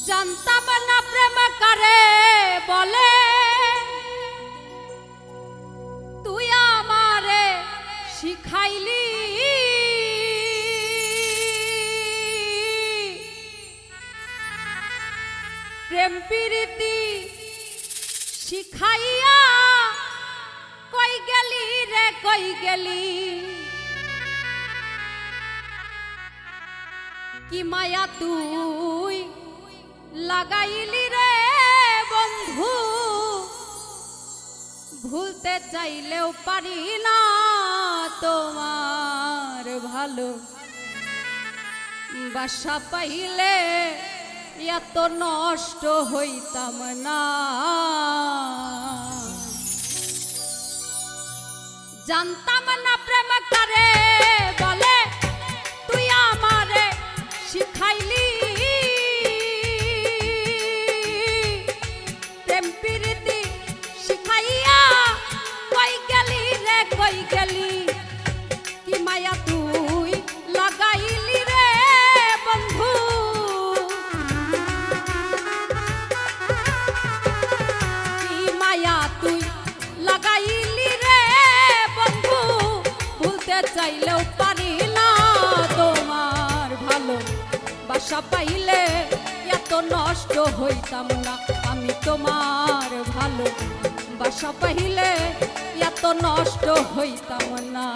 জানতাম না প্রেম কারে বলে, তুই আমারে শিখাইলি। প্রেম প্রীতি শিখাইয়া কই গেলি রে কই গেলি, কি মায়া তুই লাগাইলি রে বন্ধু। ভুলতে চাইলেও পারি না তোমার ভালো বাসা পাইলে এত নষ্ট হইতাম না। জানতাম না প্রেম কারে বলে, তুই আমারে শিখাইলি। প্রেম প্রীতি শিখাইয়া কই গেলি রে কই গেলি, কি মায়া তুই লাগাইলি রে বন্ধু। কি মায়া তুই লাগাইলি রে বন্ধু। ভুলতে চাইলেও পারি না তোমার ভালো বাসা পাইলে এত নষ্ট হইতাম না। আমি তোমার ভালো বাসা পাইলে এত নষ্ট হইতাম না।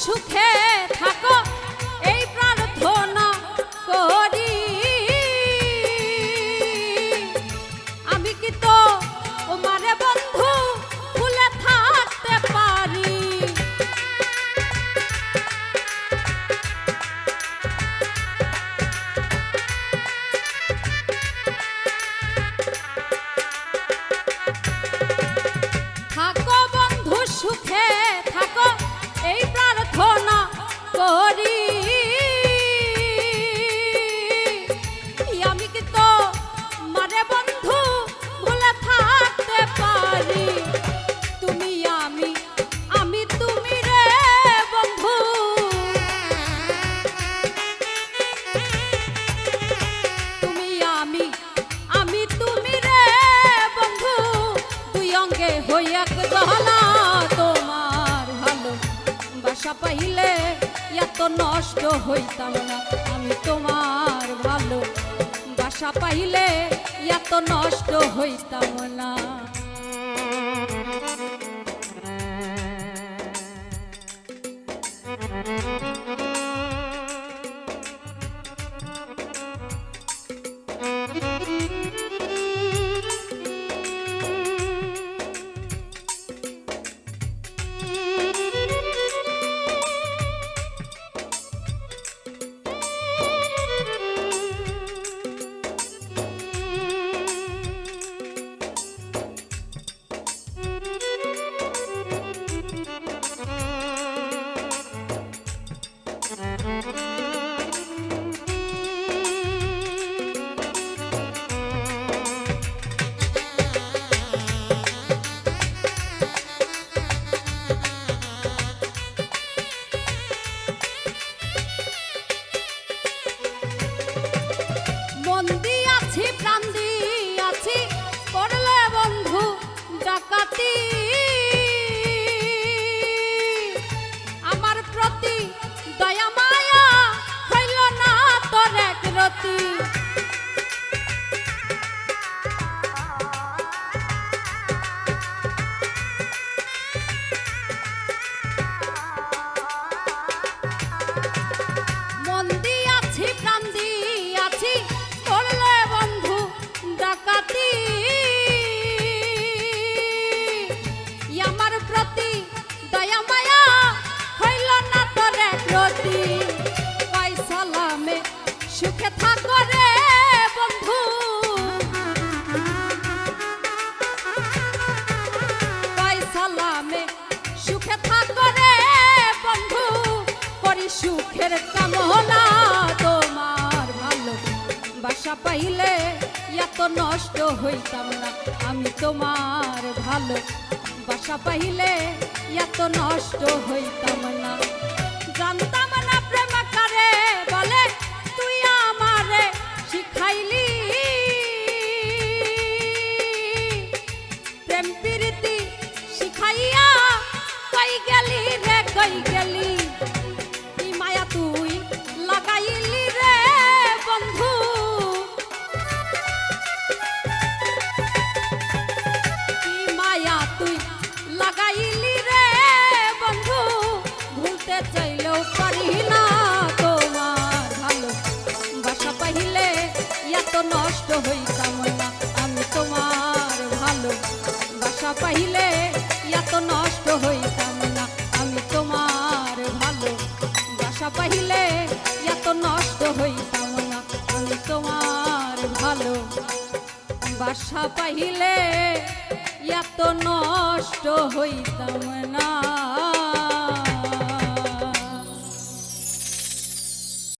সুখে থাকো এই প্রার্থনা করি, আমি কি তো তোমারে বন্ধু ভুলে থাকতে পারি। থাকো বন্ধু সুখে থাকো এই প্রার্থনা করি, আমি কি তো মানে বন্ধু ভুলে থাকতে পারি। তুমি আমি আমি তুমি রে বন্ধু, তুমি আমি আমি তুমি রে বন্ধু, দুই অঙ্গে হই এক গহনা। তোমার ভালো বাসা পাইলে এত নষ্ট হইতাম না। আমি তোমার ভালো বাসা পাইলে এত নষ্ট হইতাম না। বাসা পাইলে এত নষ্ট হইতাম না আমি তোমার ভালো বাসা পাইলে এত নষ্ট হইতাম না জানতাম না প্রেম কারে বলে তুই আমারে শিখাইলি প্রেম প্রীতি শিখাইয়া কই গেলি রে কই গেলি কি মায়া তুই লাগাইলি রে বন্ধু কি মায়া তুই লাগাইলি রে বন্ধু ভুলতে চাইলেও পারি না তোমার ভালো বাসা পাইলে এত নষ্ট হইতাম না আমি তোমার ভালো বাসা পাইলে এত নষ্ট হইতাম না আমি তোমার ভালো বাসা পাইলে এত নষ্ট হইতাম না আমি তোমার ভালো বাসা পাইলে এত নষ্ট হইতাম না